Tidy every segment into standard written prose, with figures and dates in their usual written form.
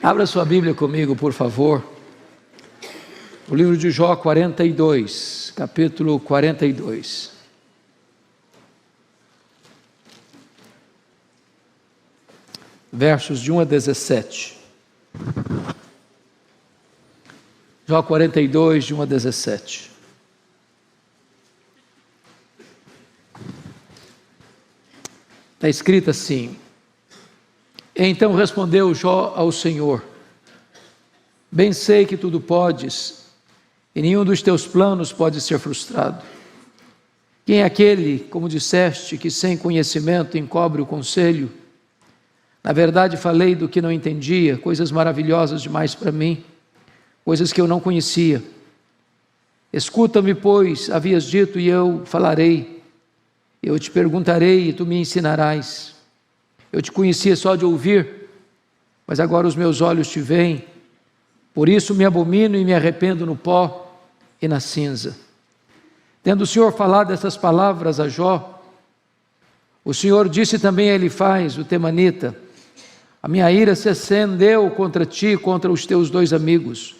Abra sua Bíblia comigo, por favor. O livro de Jó 42, capítulo 42. Versos de 1 a 17. Jó 42, de 1 a 17. Está escrito assim: Então respondeu Jó ao Senhor: Bem sei que tudo podes, e nenhum dos teus planos pode ser frustrado. Quem é aquele, como disseste, que sem conhecimento encobre o conselho? Na verdade falei do que não entendia, coisas maravilhosas demais para mim, coisas que eu não conhecia. Escuta-me, pois, havias dito, e eu falarei. Eu te perguntarei e tu me ensinarás. Eu te conhecia só de ouvir, mas agora os meus olhos te veem. Por isso me abomino e me arrependo no pó e na cinza. Tendo o Senhor falado essas palavras a Jó, o Senhor disse também a Elifaz, o temanita: A minha ira se acendeu contra ti e contra os teus dois amigos,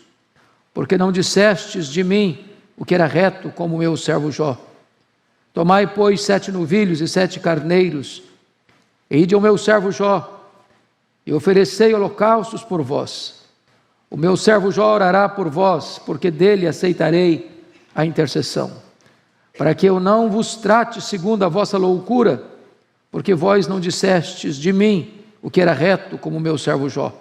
porque não dissestes de mim o que era reto, como meu servo Jó. Tomai, pois, 7 novilhos e 7 carneiros, e ide ao meu servo Jó, e oferecei holocaustos por vós. O meu servo Jó orará por vós, porque dele aceitarei a intercessão, para que eu não vos trate segundo a vossa loucura, porque vós não dissestes de mim o que era reto, como meu servo Jó.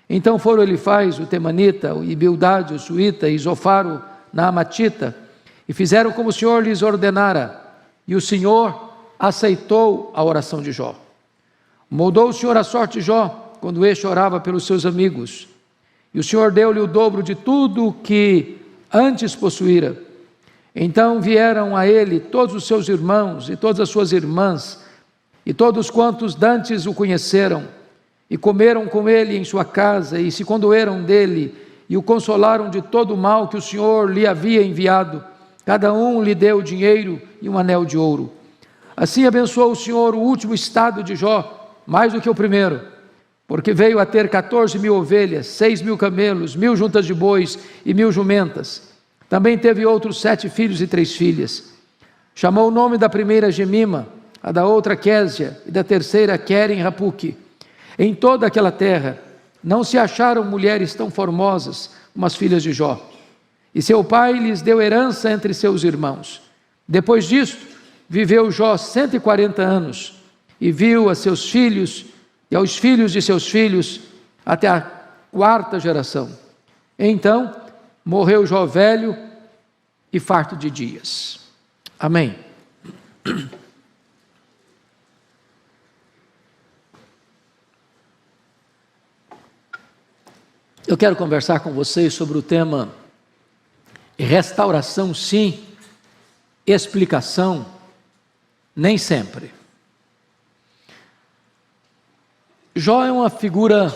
Então foram Elifaz, o temanita, e Bildade, o suíta, e Zofar, o naamatita, e fizeram como o Senhor lhes ordenara, e o Senhor aceitou a oração de Jó. Moldou o Senhor a sorte de Jó, quando este orava pelos seus amigos, e o Senhor deu-lhe o dobro de tudo que antes possuíra. Então vieram a ele todos os seus irmãos e todas as suas irmãs, e todos quantos dantes o conheceram, e comeram com ele em sua casa, e se condoeram dele, e o consolaram de todo o mal que o Senhor lhe havia enviado. Cada um lhe deu dinheiro e um anel de ouro. Assim abençoou o Senhor o último estado de Jó, mais do que o primeiro, porque veio a ter 14.000 ovelhas, 6.000 camelos, 1.000 juntas de bois e 1.000 jumentas. Também teve outros 7 filhos e 3 filhas. Chamou o nome da primeira Gemima, a da outra Késia, e da terceira Queren-Rapuque. Em toda aquela terra não se acharam mulheres tão formosas como as filhas de Jó. E seu pai lhes deu herança entre seus irmãos. Depois disto, viveu Jó 140 anos, e viu a seus filhos e aos filhos de seus filhos até a 4ª geração. Então morreu Jó velho e farto de dias. Amém. Eu quero conversar com vocês sobre o tema restauração sim, explicação nem sempre. Jó é uma figura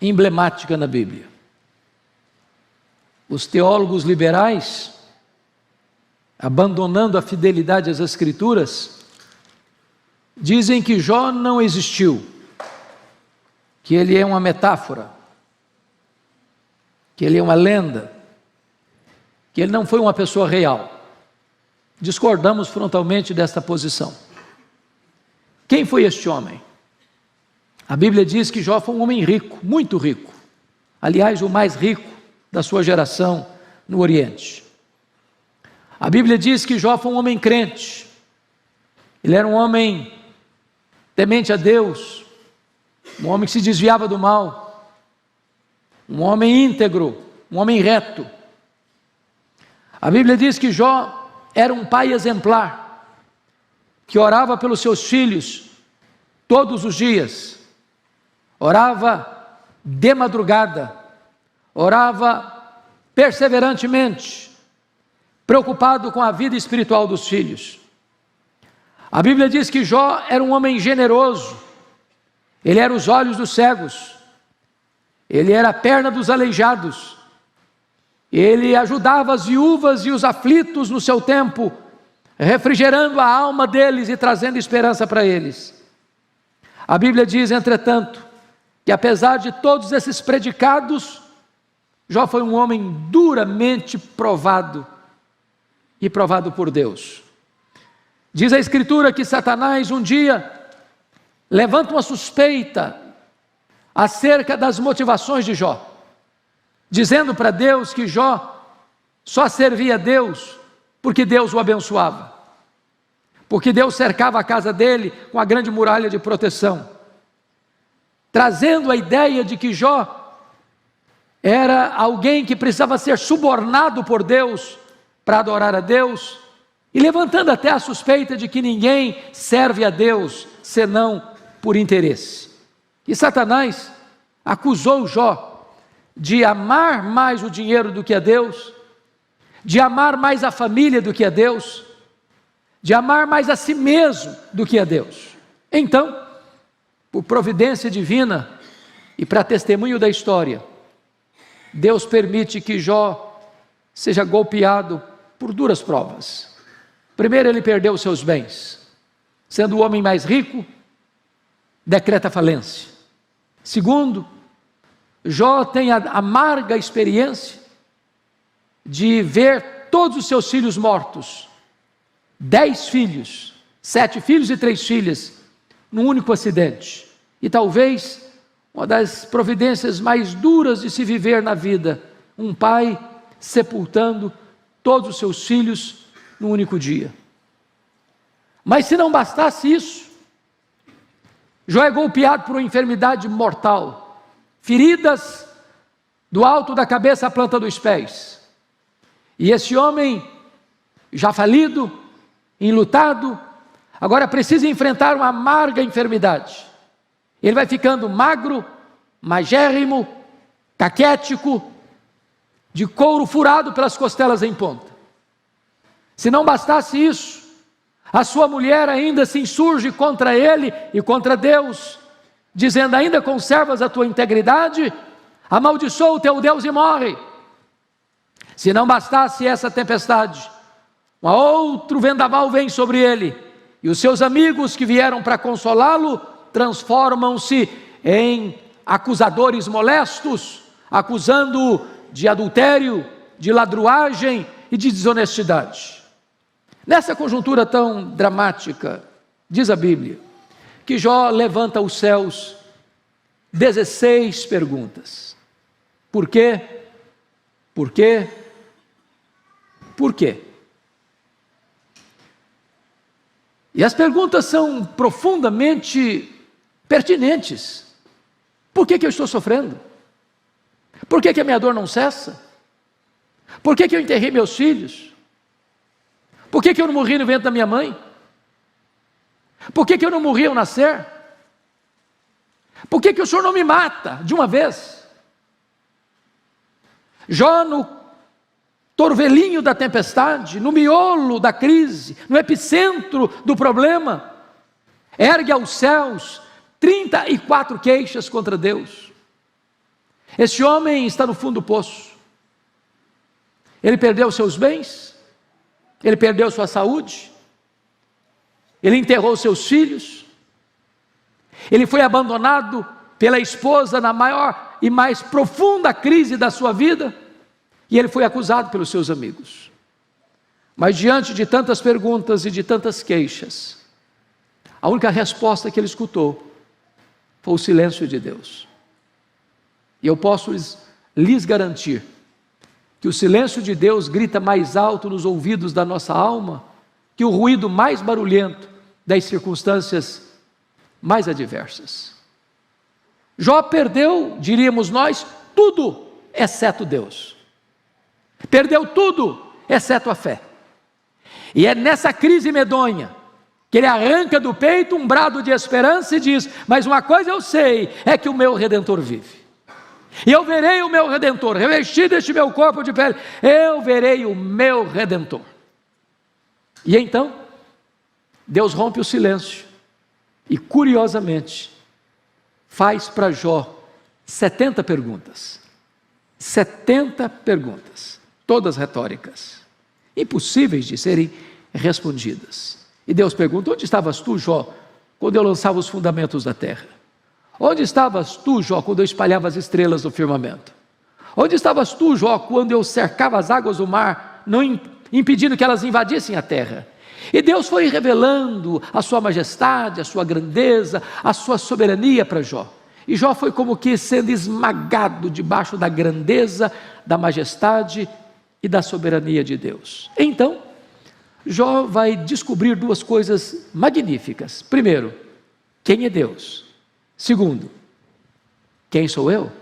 emblemática na Bíblia. Os teólogos liberais, abandonando a fidelidade às Escrituras, dizem que Jó não existiu, que ele é uma metáfora, que ele é uma lenda, que ele não foi uma pessoa real. Discordamos frontalmente desta posição. Quem foi este homem? A Bíblia diz que Jó foi um homem rico, muito rico. Aliás, o mais rico da sua geração no Oriente. A Bíblia diz que Jó foi um homem crente. Ele era um homem temente a Deus, um homem que se desviava do mal, um homem íntegro, um homem reto. A Bíblia diz que Jó era um pai exemplar, que orava pelos seus filhos todos os dias, orava de madrugada, orava perseverantemente, preocupado com a vida espiritual dos filhos. A Bíblia diz que Jó era um homem generoso, ele era os olhos dos cegos, ele era a perna dos aleijados, ele ajudava as viúvas e os aflitos no seu tempo, refrigerando a alma deles e trazendo esperança para eles. A Bíblia diz, entretanto, que apesar de todos esses predicados, Jó foi um homem duramente provado e provado por Deus. Diz a Escritura que Satanás um dia levanta uma suspeita acerca das motivações de Jó, dizendo para Deus que Jó só servia a Deus porque Deus o abençoava, porque Deus cercava a casa dele com a grande muralha de proteção, trazendo a ideia de que Jó era alguém que precisava ser subornado por Deus para adorar a Deus, e levantando até a suspeita de que ninguém serve a Deus senão por interesse. E Satanás acusou Jó de amar mais o dinheiro do que a Deus, de amar mais a família do que a Deus, de amar mais a si mesmo do que a Deus. Então, por providência divina e para testemunho da história, Deus permite que Jó seja golpeado por duras provas. Primeiro, ele perdeu os seus bens. Sendo o homem mais rico, decreta falência. Segundo, Jó tem a amarga experiência de ver todos os seus filhos mortos. 10 filhos, 7 filhos e 3 filhas, num único acidente. E talvez uma das providências mais duras de se viver na vida, um pai sepultando todos os seus filhos num único dia. Mas se não bastasse isso, Jó é golpeado por uma enfermidade mortal, feridas do alto da cabeça à planta dos pés. E esse homem, já falido, enlutado, agora precisa enfrentar uma amarga enfermidade. Ele vai ficando magro, magérrimo, caquético, de couro furado pelas costelas em ponta. Se não bastasse isso, a sua mulher ainda se insurge contra ele e contra Deus, dizendo: ainda conservas a tua integridade? Amaldiçoa o teu Deus e morre. Se não bastasse essa tempestade, um outro vendaval vem sobre ele, e os seus amigos que vieram para consolá-lo transformam-se em acusadores molestos, acusando-o de adultério, de ladruagem e de desonestidade. Nessa conjuntura tão dramática, diz a Bíblia, que Jó levanta aos céus 16 perguntas. Por quê? Por quê? Por quê? E as perguntas são profundamente pertinentes. Por que eu estou sofrendo? Por que a minha dor não cessa? Por que eu enterrei meus filhos? Por que eu não morri no ventre da minha mãe? Por que eu não morri ao nascer? Por que o Senhor não me mata de uma vez? Jó, no torvelinho da tempestade, no miolo da crise, no epicentro do problema, ergue aos céus 34 queixas contra Deus. Esse homem está no fundo do poço. Ele perdeu seus bens, ele perdeu sua saúde, ele enterrou seus filhos, ele foi abandonado pela esposa na maior e mais profunda crise da sua vida, e ele foi acusado pelos seus amigos. Mas diante de tantas perguntas e de tantas queixas, a única resposta que ele escutou foi o silêncio de Deus. E eu posso lhes garantir que o silêncio de Deus grita mais alto nos ouvidos da nossa alma que o ruído mais barulhento das circunstâncias mais adversas. Jó perdeu, diríamos nós, tudo exceto Deus. Perdeu tudo exceto a fé. E é nessa crise medonha que ele arranca do peito um brado de esperança e diz: mas uma coisa eu sei, é que o meu Redentor vive. E eu verei o meu Redentor, revestido este meu corpo de pele, eu verei o meu Redentor. E então, Deus rompe o silêncio e, curiosamente, faz para Jó 70 perguntas. 70 perguntas, todas retóricas, impossíveis de serem respondidas. E Deus pergunta: onde estavas tu, Jó, quando eu lançava os fundamentos da terra? Onde estavas tu, Jó, quando eu espalhava as estrelas do firmamento? Onde estavas tu, Jó, quando eu cercava as águas do mar, não impedindo que elas invadissem a terra? E Deus foi revelando a sua majestade, a sua grandeza, a sua soberania para Jó. E Jó foi como que sendo esmagado debaixo da grandeza, da majestade e da soberania de Deus. Então, Jó vai descobrir duas coisas magníficas. Primeiro, quem é Deus? Segundo, quem sou eu?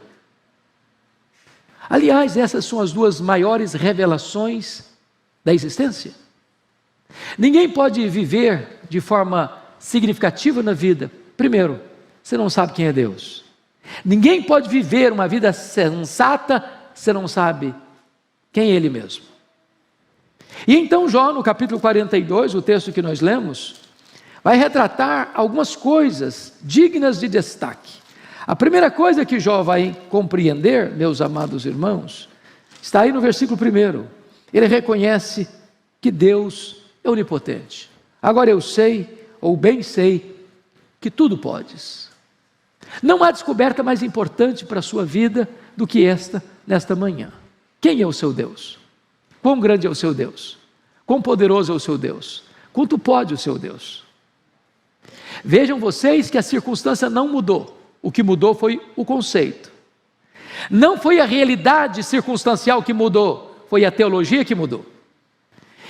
Aliás, essas são as duas maiores revelações da existência. Ninguém pode viver de forma significativa na vida. Primeiro, você não sabe quem é Deus. Ninguém pode viver uma vida sensata, você não sabe quem é Ele mesmo. E então Jó, no capítulo 42, o texto que nós lemos, vai retratar algumas coisas dignas de destaque. A primeira coisa que Jó vai compreender, meus amados irmãos, está aí no versículo 1. Ele reconhece que Deus é onipotente. Agora eu sei, ou bem sei, que tudo podes. Não há descoberta mais importante para a sua vida do que esta, nesta manhã. Quem é o seu Deus? Quão grande é o seu Deus? Quão poderoso é o seu Deus? Quanto pode o seu Deus? Vejam vocês que a circunstância não mudou. O que mudou foi o conceito. Não foi a realidade circunstancial que mudou, foi a teologia que mudou.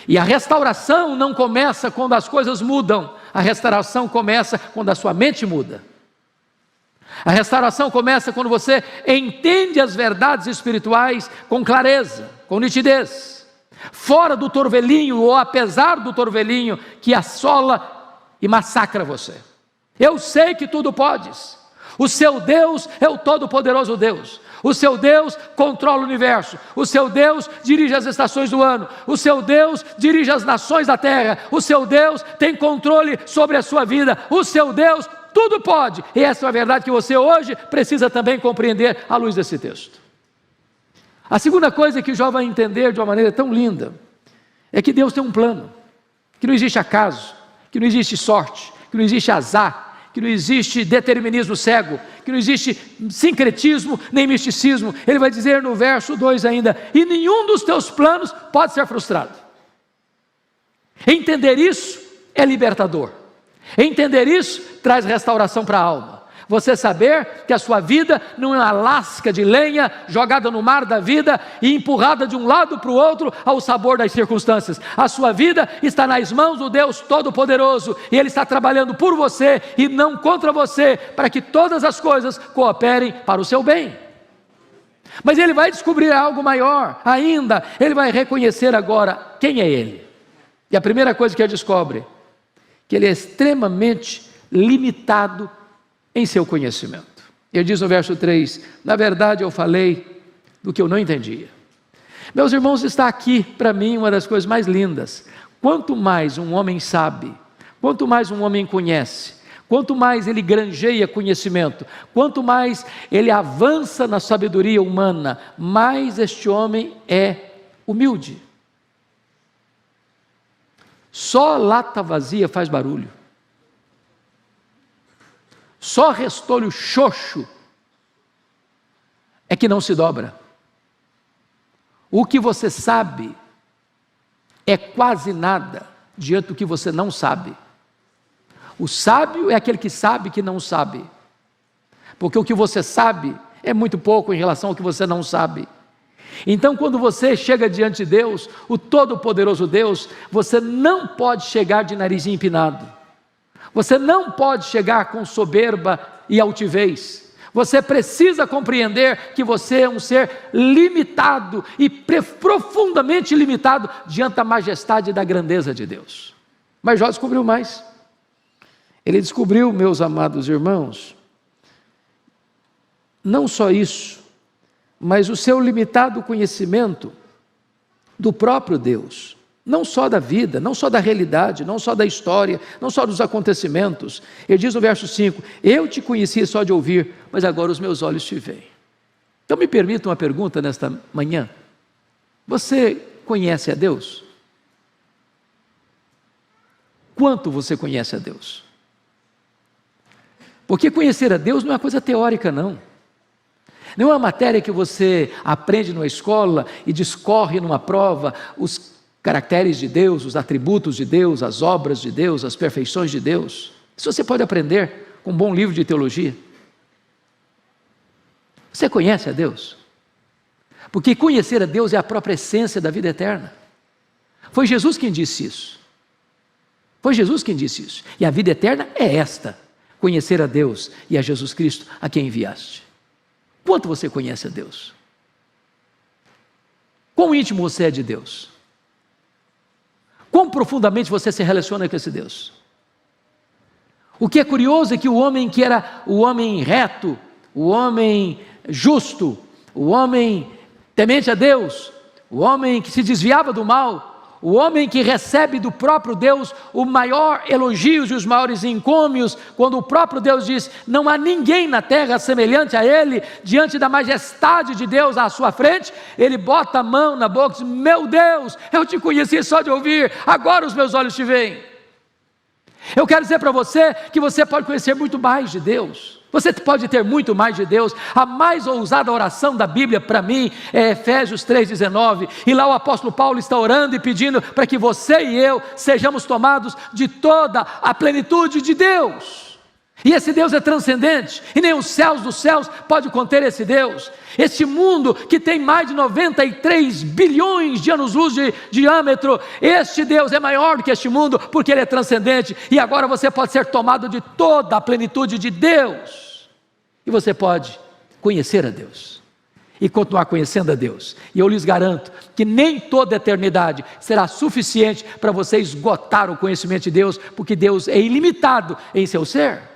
E a restauração não começa quando as coisas mudam, a restauração começa quando a sua mente muda. A restauração começa quando você entende as verdades espirituais com clareza, com nitidez, fora do torvelinho ou apesar do torvelinho que assola e massacra você. Eu sei que tudo podes. O seu Deus é o todo-poderoso Deus. O seu Deus controla o universo. O seu Deus dirige as estações do ano. O seu Deus dirige as nações da terra. O seu Deus tem controle sobre a sua vida. O seu Deus tudo pode. E essa é a verdade que você hoje precisa também compreender à luz desse texto. A segunda coisa que Jó vai entender de uma maneira tão linda é que Deus tem um plano, que não existe acaso, que não existe sorte, que não existe azar, que não existe determinismo cego, que não existe sincretismo nem misticismo. Ele vai dizer no verso 2 ainda: e nenhum dos teus planos pode ser frustrado. Entender isso é libertador. Entender isso traz restauração para a alma. Você saber que a sua vida não é uma lasca de lenha jogada no mar da vida e empurrada de um lado para o outro ao sabor das circunstâncias. A sua vida está nas mãos do Deus Todo-Poderoso e Ele está trabalhando por você e não contra você, para que todas as coisas cooperem para o seu bem. Mas ele vai descobrir algo maior ainda. Ele vai reconhecer agora quem é Ele. E a primeira coisa que ele descobre, que ele é extremamente limitado em seu conhecimento. Ele diz no verso 3, na verdade eu falei do que eu não entendia. Meus irmãos, está aqui para mim uma das coisas mais lindas. Quanto mais um homem sabe, quanto mais um homem conhece, quanto mais ele granjeia conhecimento, quanto mais ele avança na sabedoria humana, mais este homem é humilde. Só lata vazia faz barulho. Só restolho xoxo é que não se dobra. O que você sabe é quase nada diante do que você não sabe. O sábio é aquele que sabe que não sabe, porque o que você sabe é muito pouco em relação ao que você não sabe. Então, quando você chega diante de Deus, o Todo-Poderoso Deus, você não pode chegar de nariz empinado. Você não pode chegar com soberba e altivez. Você precisa compreender que você é um ser limitado e profundamente limitado diante da majestade e da grandeza de Deus. Mas Jó descobriu mais. Ele descobriu, meus amados irmãos, não só isso, mas o seu limitado conhecimento do próprio Deus. Não só da vida, não só da realidade, não só da história, não só dos acontecimentos. Ele diz no verso 5, eu te conhecia só de ouvir, mas agora os meus olhos te veem. Então me permita uma pergunta nesta manhã. Você conhece a Deus? Quanto você conhece a Deus? Porque conhecer a Deus não é uma coisa teórica, não. Não é uma matéria que você aprende numa escola e discorre numa prova os caracteres de Deus, os atributos de Deus, as obras de Deus, as perfeições de Deus. Isso você pode aprender com um bom livro de teologia. Você conhece a Deus? Porque conhecer a Deus é a própria essência da vida eterna. Foi Jesus quem disse isso. Foi Jesus quem disse isso. E a vida eterna é esta: conhecer a Deus e a Jesus Cristo, a quem enviaste. Quanto você conhece a Deus? Quão íntimo você é de Deus? Quão profundamente você se relaciona com esse Deus? O que é curioso é que o homem que era o homem reto, o homem justo, o homem temente a Deus, o homem que se desviava do mal, o homem que recebe do próprio Deus o maior elogios e os maiores encômios, quando o próprio Deus diz: não há ninguém na terra semelhante a ele, diante da majestade de Deus à sua frente, ele bota a mão na boca e diz: meu Deus, eu te conheci só de ouvir, agora os meus olhos te veem. Eu quero dizer para você que você pode conhecer muito mais de Deus. Você pode ter muito mais de Deus. A mais ousada oração da Bíblia para mim é Efésios 3,19, e lá o apóstolo Paulo está orando e pedindo para que você e eu sejamos tomados de toda a plenitude de Deus. E esse Deus é transcendente, e nem os céus dos céus pode conter esse Deus. Este mundo que tem mais de 93 bilhões de anos-luz de diâmetro, este Deus é maior do que este mundo, porque Ele é transcendente, e agora você pode ser tomado de toda a plenitude de Deus, e você pode conhecer a Deus, e continuar conhecendo a Deus. E eu lhes garanto que nem toda a eternidade será suficiente para você esgotar o conhecimento de Deus, porque Deus é ilimitado em seu ser.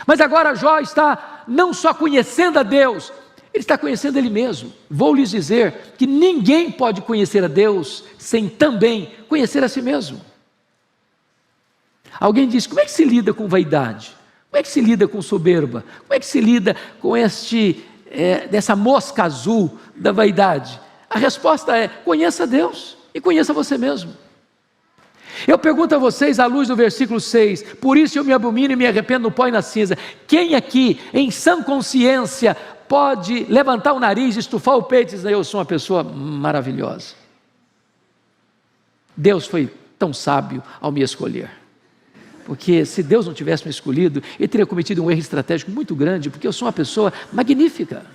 Mas agora Jó está não só conhecendo a Deus, ele está conhecendo ele mesmo. Vou lhes dizer que ninguém pode conhecer a Deus sem também conhecer a si mesmo. Alguém diz: como é que se lida com vaidade? Como é que se lida com soberba? Como é que se lida com dessa mosca azul da vaidade? A resposta é: conheça a Deus e conheça você mesmo. Eu pergunto a vocês, à luz do versículo 6, por isso eu me abomino e me arrependo no pó e na cinza. Quem aqui, em sã consciência, pode levantar o nariz, estufar o peito e dizer: eu sou uma pessoa maravilhosa? Deus foi tão sábio ao me escolher. Porque se Deus não tivesse me escolhido, Ele teria cometido um erro estratégico muito grande, porque eu sou uma pessoa magnífica.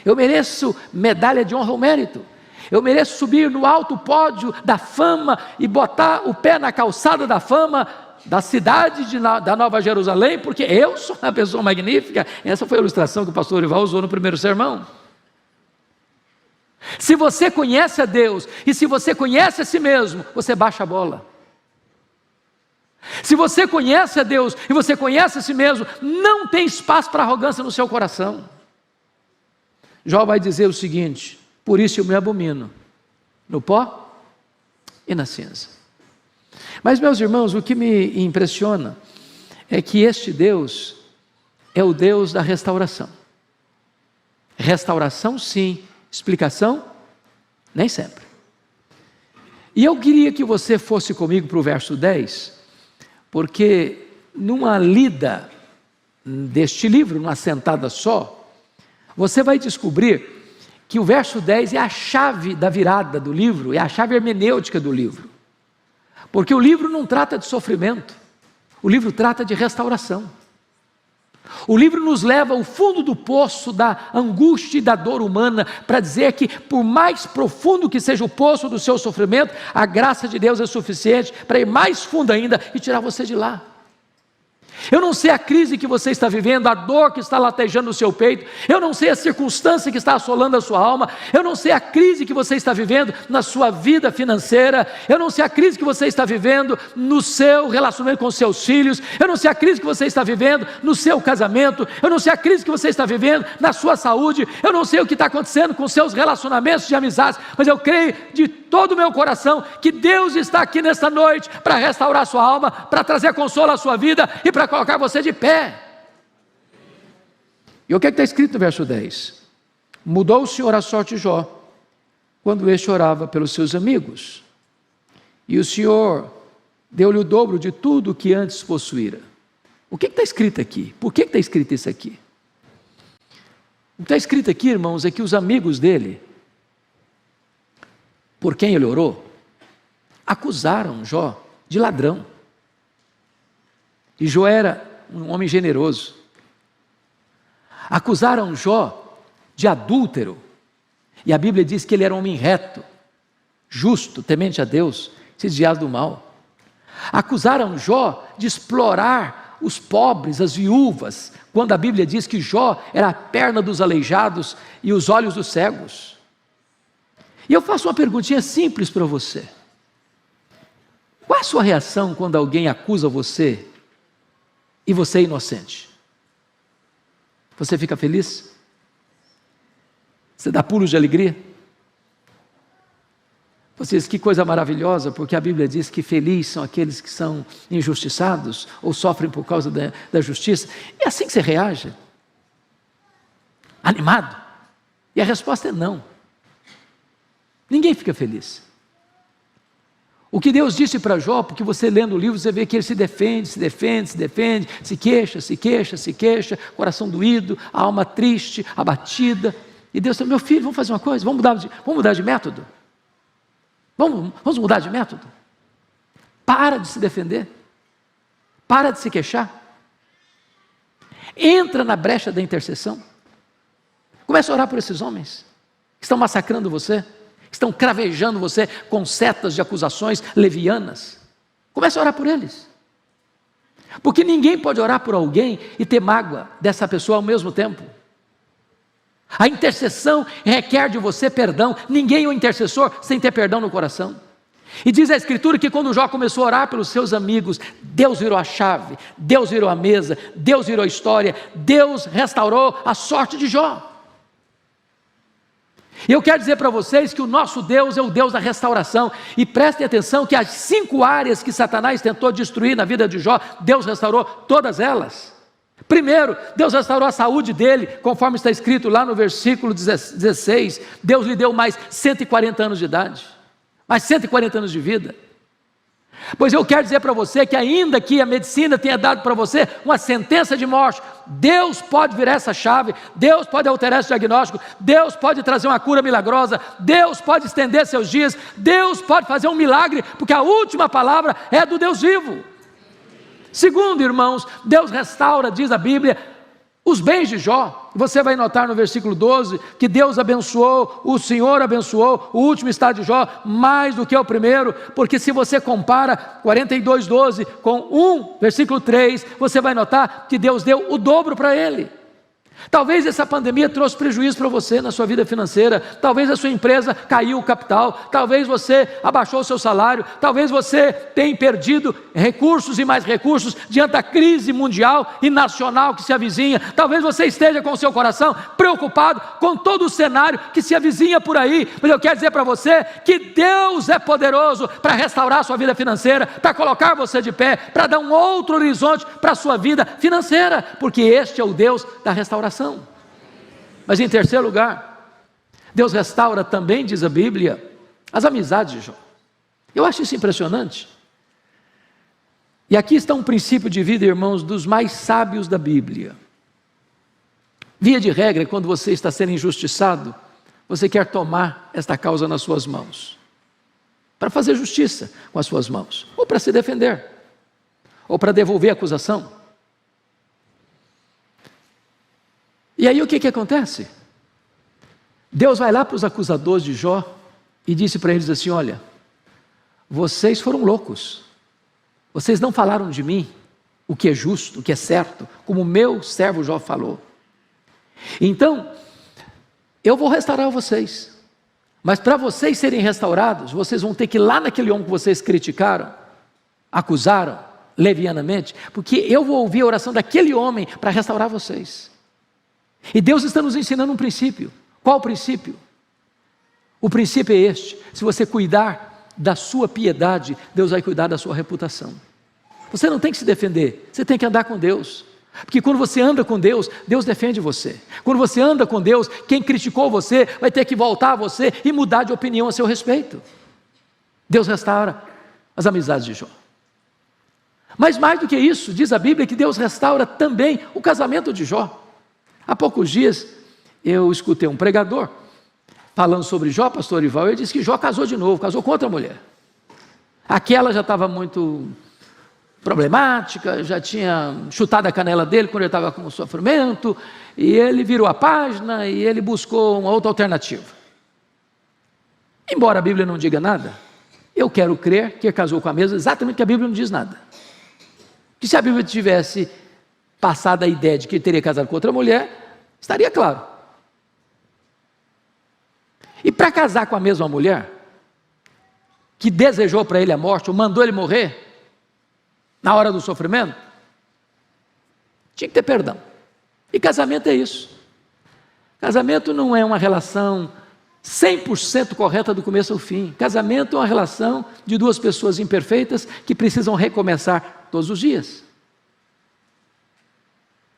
Eu mereço medalha de honra ao mérito. Eu mereço subir no alto pódio da fama e botar o pé na calçada da fama da cidade da Nova Jerusalém, porque eu sou uma pessoa magnífica. Essa foi a ilustração que o pastor Orival usou no primeiro sermão. Se você conhece a Deus e se você conhece a si mesmo, você baixa a bola. Se você conhece a Deus e você conhece a si mesmo, não tem espaço para arrogância no seu coração. Jó vai dizer o seguinte: por isso eu me abomino no pó e na cinza. Mas, meus irmãos, o que me impressiona é que este Deus é o Deus da restauração. Restauração, sim. Explicação, nem sempre. E eu queria que você fosse comigo para o verso 10, porque numa lida deste livro, numa sentada só, você vai descobrir que o verso 10 é a chave da virada do livro, é a chave hermenêutica do livro. Porque o livro não trata de sofrimento, o livro trata de restauração. O livro nos leva ao fundo do poço da angústia e da dor humana, para dizer que, por mais profundo que seja o poço do seu sofrimento, a graça de Deus é suficiente para ir mais fundo ainda e tirar você de lá. Eu não sei a crise que você está vivendo, a dor que está latejando o seu peito, eu não sei a circunstância que está assolando a sua alma, eu não sei a crise que você está vivendo na sua vida financeira, eu não sei a crise que você está vivendo no seu relacionamento com seus filhos, eu não sei a crise que você está vivendo no seu casamento, eu não sei a crise que você está vivendo na sua saúde, eu não sei o que está acontecendo com seus relacionamentos de amizades, mas eu creio de todo o meu coração que Deus está aqui nesta noite para restaurar a sua alma, para trazer consolo à sua vida e para colocar você de pé. E o que está escrito no verso 10? Mudou o Senhor a sorte de Jó, quando este orava pelos seus amigos, e o Senhor deu-lhe o dobro de tudo o que antes possuíra. O que está escrito aqui? Por que está escrito isso aqui? O que está escrito aqui, irmãos, é que os amigos dele, por quem ele orou, acusaram Jó de ladrão. E Jó era um homem generoso. Acusaram Jó de adúltero. E a Bíblia diz que ele era um homem reto, justo, temente a Deus, se desviado do mal. Acusaram Jó de explorar os pobres, as viúvas, quando a Bíblia diz que Jó era a perna dos aleijados e os olhos dos cegos. E eu faço uma perguntinha simples para você. Qual a sua reação quando alguém acusa você e você é inocente? Você fica feliz? Você dá pulos de alegria? Você diz, que coisa maravilhosa, porque a Bíblia diz que felizes são aqueles que são injustiçados ou sofrem por causa da justiça. É assim que você reage? Animado? E a resposta é não. Ninguém fica feliz. O que Deus disse para Jó, porque você lendo o livro, você vê que ele se defende, se queixa, coração doído, a alma triste, abatida. E Deus disse, meu filho, vamos fazer uma coisa, vamos mudar de método. Vamos mudar de método. Para de se defender. Para de se queixar. Entra na brecha da intercessão. Começa a orar por esses homens que estão massacrando você, que estão cravejando você com setas de acusações levianas. Comece a orar por eles. Porque ninguém pode orar por alguém e ter mágoa dessa pessoa ao mesmo tempo. A intercessão requer de você perdão. Ninguém é um intercessor sem ter perdão no coração. E diz a Escritura que quando Jó começou a orar pelos seus amigos, Deus virou a chave, Deus virou a mesa, Deus virou a história, Deus restaurou a sorte de Jó. E eu quero dizer para vocês que o nosso Deus é o Deus da restauração. E prestem atenção que as 5 áreas que Satanás tentou destruir na vida de Jó, Deus restaurou todas elas. Primeiro, Deus restaurou a saúde dele, conforme está escrito lá no versículo 16. Deus lhe deu mais 140 anos de idade, mais 140 anos de vida. Pois eu quero dizer para você que ainda que a medicina tenha dado para você uma sentença de morte, Deus pode virar essa chave, Deus pode alterar esse diagnóstico, Deus pode trazer uma cura milagrosa, Deus pode estender seus dias, Deus pode fazer um milagre, porque a última palavra é do Deus vivo. Segundo, irmãos, Deus restaura, diz a Bíblia, os bens de Jó. Você vai notar no versículo 12 que Deus abençoou, o Senhor abençoou o último estado de Jó mais do que o primeiro, porque se você compara 42:12 com 1, versículo 3, você vai notar que Deus deu o dobro para ele. Talvez essa pandemia trouxe prejuízo para você na sua vida financeira, talvez a sua empresa caiu o capital, talvez você abaixou o seu salário, talvez você tenha perdido recursos e mais recursos diante da crise mundial e nacional que se avizinha, talvez você esteja com o seu coração preocupado com todo o cenário que se avizinha por aí, mas eu quero dizer para você que Deus é poderoso para restaurar a sua vida financeira, para colocar você de pé, para dar um outro horizonte para a sua vida financeira, porque este é o Deus da restauração. Mas em terceiro lugar, Deus restaura também, diz a Bíblia, as amizades de Jó. Eu acho isso impressionante. E aqui está um princípio de vida, irmãos, dos mais sábios da Bíblia. Via de regra, quando você está sendo injustiçado, você quer tomar esta causa nas suas mãos, para fazer justiça com as suas mãos, ou para se defender, ou para devolver a acusação. E aí o que acontece? Deus vai lá para os acusadores de Jó e disse para eles assim, olha, vocês foram loucos, vocês não falaram de mim o que é justo, o que é certo, como o meu servo Jó falou. Então, eu vou restaurar vocês, mas para vocês serem restaurados, vocês vão ter que ir lá naquele homem que vocês criticaram, acusaram levianamente, porque eu vou ouvir a oração daquele homem para restaurar vocês. E Deus está nos ensinando um princípio. Qual o princípio? O princípio é este: se você cuidar da sua piedade, Deus vai cuidar da sua reputação. Você não tem que se defender, você tem que andar com Deus, porque quando você anda com Deus, Deus defende você. Quando você anda com Deus, quem criticou você vai ter que voltar a você e mudar de opinião a seu respeito. Deus restaura as amizades de Jó. Mas mais do que isso, diz a Bíblia que Deus restaura também o casamento de Jó. Há poucos dias eu escutei um pregador falando sobre Jó, pastor Ival, ele disse que Jó casou de novo, casou com outra mulher. Aquela já estava muito problemática, já tinha chutado a canela dele quando ele estava com sofrimento, e ele virou a página e ele buscou uma outra alternativa. Embora a Bíblia não diga nada, eu quero crer que ele casou com a mesma, exatamente porque a Bíblia não diz nada. Que se a Bíblia tivesse passado a ideia de que ele teria casado com outra mulher, estaria claro. E para casar com a mesma mulher, que desejou para ele a morte, ou mandou ele morrer, na hora do sofrimento, tinha que ter perdão. E casamento é isso. Casamento não é uma relação 100% correta do começo ao fim. Casamento é uma relação de duas pessoas imperfeitas que precisam recomeçar todos os dias.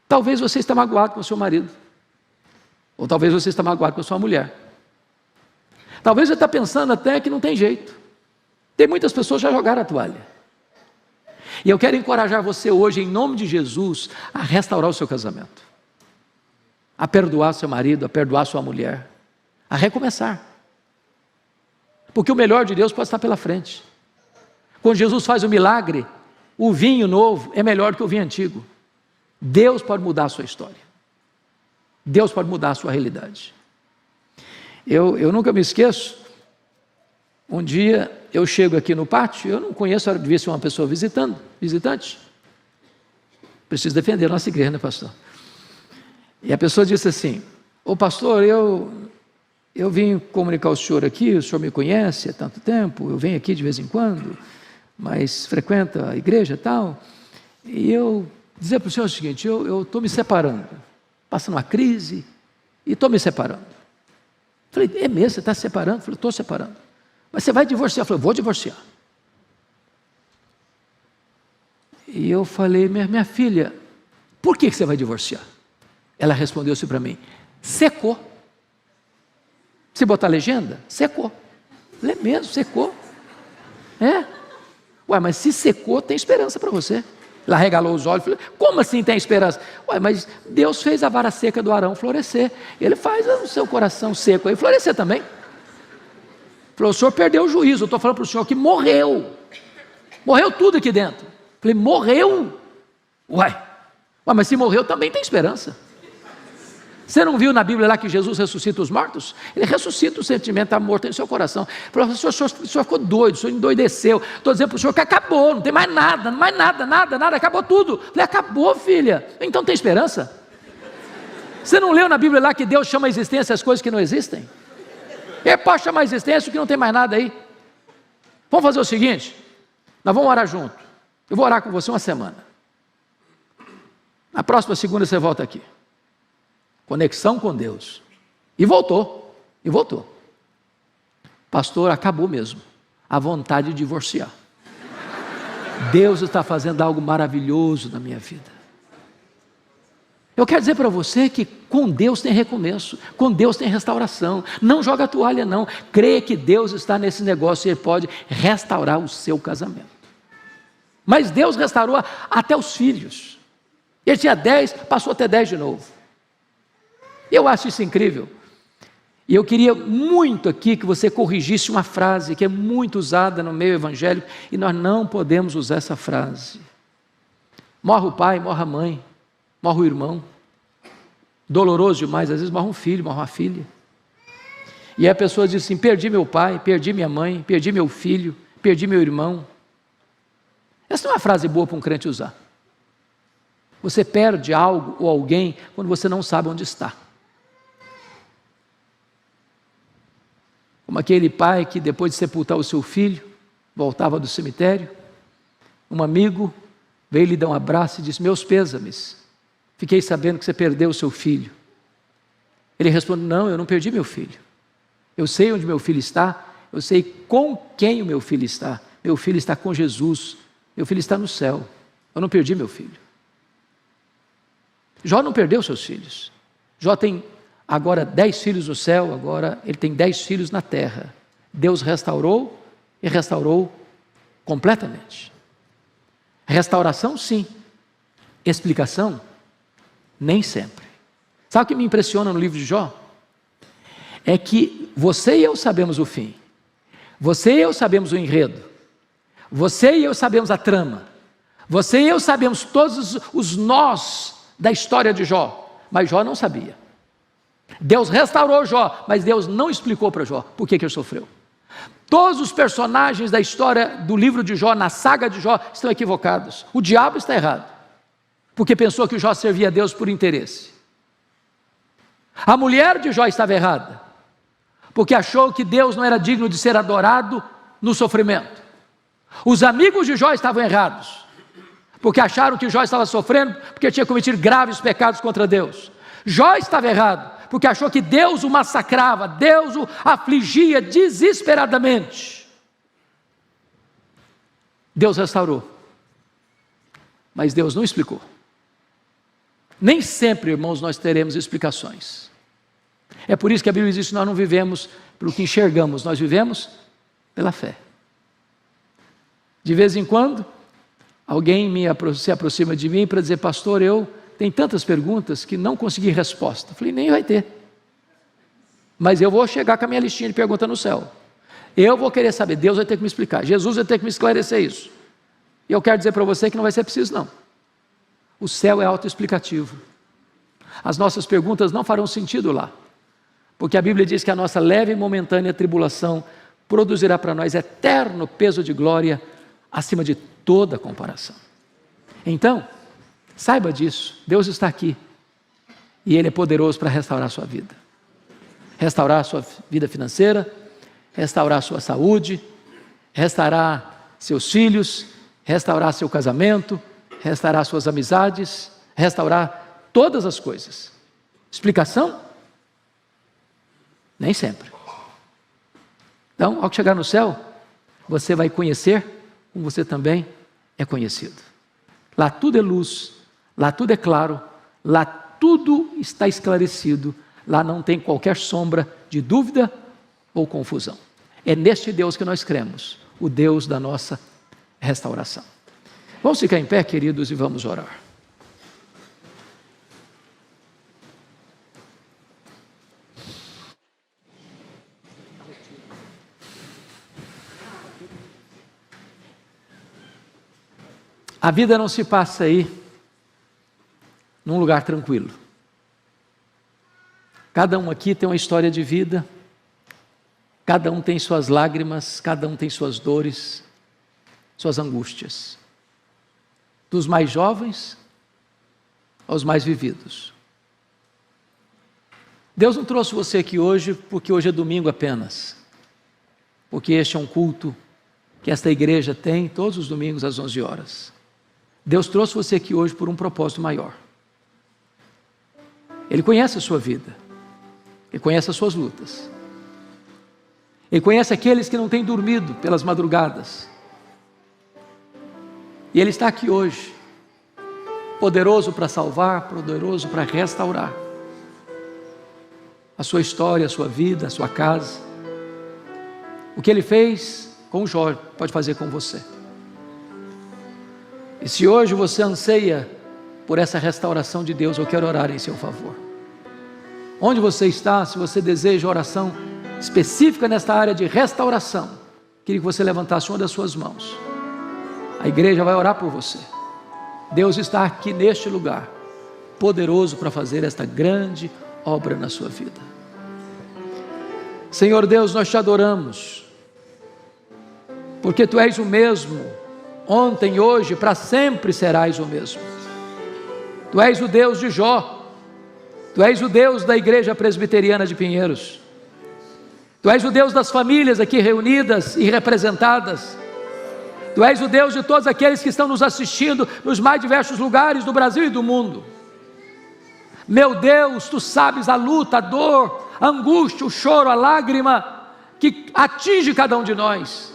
Talvez você está magoado com o seu marido, ou talvez você está magoado com a sua mulher. Talvez você está pensando até que não tem jeito. Tem muitas pessoas que já jogaram a toalha. E eu quero encorajar você hoje, em nome de Jesus, a restaurar o seu casamento, a perdoar seu marido, a perdoar sua mulher, a recomeçar. Porque o melhor de Deus pode estar pela frente. Quando Jesus faz o milagre, o vinho novo é melhor do que o vinho antigo. Deus pode mudar a sua história. Deus pode mudar a sua realidade. Eu nunca me esqueço, um dia eu chego aqui no pátio, eu não conheço, devia ser uma pessoa visitante. Preciso defender a nossa igreja, né, pastor? E a pessoa disse assim: ô pastor, eu vim comunicar ao senhor aqui, o senhor me conhece há tanto tempo, eu venho aqui de vez em quando, mas frequenta a igreja e tal, e eu dizer para o senhor o seguinte, eu estou me separando, passando uma crise, e estou me separando. Falei, é mesmo, você está se separando? Falei, estou separando. Mas você vai divorciar? Falei, vou divorciar. E eu falei, minha filha, por que você vai divorciar? Ela respondeu assim para mim, secou. Se botar a legenda, secou. Falei, é mesmo, secou. É? Ué, mas se secou, tem esperança para você. Ela regalou os olhos, falou, como assim tem esperança? Ué, mas Deus fez a vara seca do Arão florescer, Ele faz o seu coração seco aí florescer também. Falou, o senhor perdeu o juízo, eu estou falando para o senhor que morreu tudo aqui dentro. Falei, morreu? Ué, mas se morreu também tem esperança. Você não viu na Bíblia lá que Jesus ressuscita os mortos? Ele ressuscita o sentimento da morte em seu coração. Falou, o senhor ficou doido, o senhor endoideceu. Estou dizendo para o senhor que acabou, não tem mais nada, nada, acabou tudo. Falei, acabou, filha, então tem esperança? Você não leu na Bíblia lá que Deus chama a existência as coisas que não existem? Ele pode chamar a existência o que não tem mais nada aí. Vamos fazer o seguinte, nós vamos orar junto. Eu vou orar com você uma semana. Na próxima segunda você volta aqui. Conexão com Deus. E voltou. Pastor, acabou mesmo a vontade de divorciar. Deus está fazendo algo maravilhoso na minha vida. Eu quero dizer para você que com Deus tem recomeço, com Deus tem restauração. Não joga a toalha não, crê que Deus está nesse negócio e Ele pode restaurar o seu casamento. Mas Deus restaurou até os filhos. Ele tinha 10, passou a ter 10 de novo. Eu acho isso incrível. E eu queria muito aqui que você corrigisse uma frase que é muito usada no meio evangélico e nós não podemos usar essa frase. Morre o pai, morre a mãe, morre o irmão. Doloroso demais, às vezes morre um filho, morre uma filha. E a pessoa diz assim, perdi meu pai, perdi minha mãe, perdi meu filho, perdi meu irmão. Essa não é uma frase boa para um crente usar. Você perde algo ou alguém quando você não sabe onde está. Como aquele pai que depois de sepultar o seu filho, voltava do cemitério, um amigo veio lhe dar um abraço e disse, meus pêsames, fiquei sabendo que você perdeu o seu filho. Ele respondeu, não, eu não perdi meu filho. Eu sei onde meu filho está, eu sei com quem o meu filho está. Meu filho está com Jesus, meu filho está no céu. Eu não perdi meu filho. Jó não perdeu seus filhos. Jó tem agora 10 filhos no céu, agora ele tem 10 filhos na terra. Deus restaurou e restaurou completamente. Restauração, sim. Explicação, nem sempre. Sabe o que me impressiona no livro de Jó? É que você e eu sabemos o fim. Você e eu sabemos o enredo. Você e eu sabemos a trama. Você e eu sabemos todos os nós da história de Jó. Mas Jó não sabia. Deus restaurou Jó, mas Deus não explicou para Jó por que ele sofreu. Todos os personagens da história do livro de Jó, na saga de Jó, estão equivocados. O diabo está errado, porque pensou que Jó servia a Deus por interesse. A mulher de Jó estava errada, porque achou que Deus não era digno de ser adorado no sofrimento. Os amigos de Jó estavam errados, porque acharam que Jó estava sofrendo porque tinha cometido graves pecados contra Deus. Jó estava errado, porque achou que Deus o massacrava, Deus o afligia desesperadamente. Deus restaurou, mas Deus não explicou. Nem sempre, irmãos, nós teremos explicações. É por isso que a Bíblia diz que nós não vivemos pelo que enxergamos, nós vivemos pela fé. De vez em quando, alguém se aproxima de mim para dizer: pastor, eu tenho tantas perguntas que não consegui resposta. Eu falei: nem vai ter. Mas eu vou chegar com a minha listinha de perguntas no céu. Eu vou querer saber, Deus vai ter que me explicar, Jesus vai ter que me esclarecer isso. E eu quero dizer para você que não vai ser preciso, não. O céu é autoexplicativo. As nossas perguntas não farão sentido lá, porque a Bíblia diz que a nossa leve e momentânea tribulação produzirá para nós eterno peso de glória acima de toda comparação. Então, saiba disso, Deus está aqui e Ele é poderoso para restaurar a sua vida. Restaurar a sua vida financeira, restaurar a sua saúde, restaurar seus filhos, restaurar seu casamento, restaurar suas amizades, restaurar todas as coisas. Explicação? Nem sempre. Então, ao chegar no céu, você vai conhecer como você também é conhecido. Lá tudo é luz, lá tudo é claro, lá tudo está esclarecido, lá não tem qualquer sombra de dúvida ou confusão. É neste Deus que nós cremos, o Deus da nossa restauração. Vamos ficar em pé, queridos, e vamos orar. A vida não se passa aí num lugar tranquilo. Cada um aqui tem uma história de vida, cada um tem suas lágrimas, cada um tem suas dores, suas angústias. Dos mais jovens aos mais vividos. Deus não trouxe você aqui hoje porque hoje é domingo apenas, porque este é um culto que esta igreja tem todos os domingos às 11 horas. Deus trouxe você aqui hoje por um propósito maior. Ele conhece a sua vida, Ele conhece as suas lutas, Ele conhece aqueles que não têm dormido pelas madrugadas, e Ele está aqui hoje, poderoso para salvar, poderoso para restaurar a sua história, a sua vida, a sua casa. O que Ele fez com Jó, pode fazer com você. E se hoje você anseia por essa restauração de Deus, eu quero orar em seu favor. Onde você está, se você deseja oração específica nesta área de restauração, queria que você levantasse uma das suas mãos. A igreja vai orar por você. Deus está aqui neste lugar, poderoso para fazer esta grande obra na sua vida. Senhor Deus, nós te adoramos, porque Tu és o mesmo, ontem, hoje, para sempre serás o mesmo. Tu és o Deus de Jó, Tu és o Deus da Igreja Presbiteriana de Pinheiros, Tu és o Deus das famílias aqui reunidas e representadas, Tu és o Deus de todos aqueles que estão nos assistindo nos mais diversos lugares do Brasil e do mundo. Meu Deus, Tu sabes a luta, a dor, a angústia, o choro, a lágrima que atinge cada um de nós.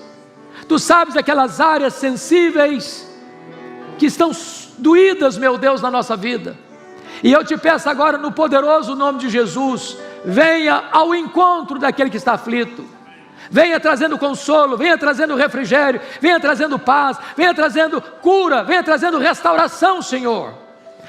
Tu sabes aquelas áreas sensíveis que estão doídas, meu Deus, na nossa vida. E eu te peço agora, no poderoso nome de Jesus, venha ao encontro daquele que está aflito. Venha trazendo consolo, venha trazendo refrigério, venha trazendo paz, venha trazendo cura, venha trazendo restauração, Senhor,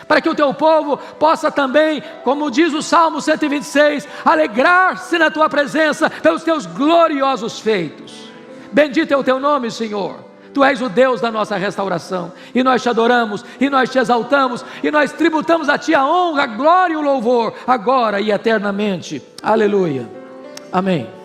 para que o teu povo possa também, como diz o Salmo 126, alegrar-se na tua presença pelos teus gloriosos feitos. Bendito é o teu nome, Senhor. Tu és o Deus da nossa restauração, e nós te adoramos, e nós te exaltamos, e nós tributamos a ti a honra, a glória e o louvor, agora e eternamente. Aleluia. Amém.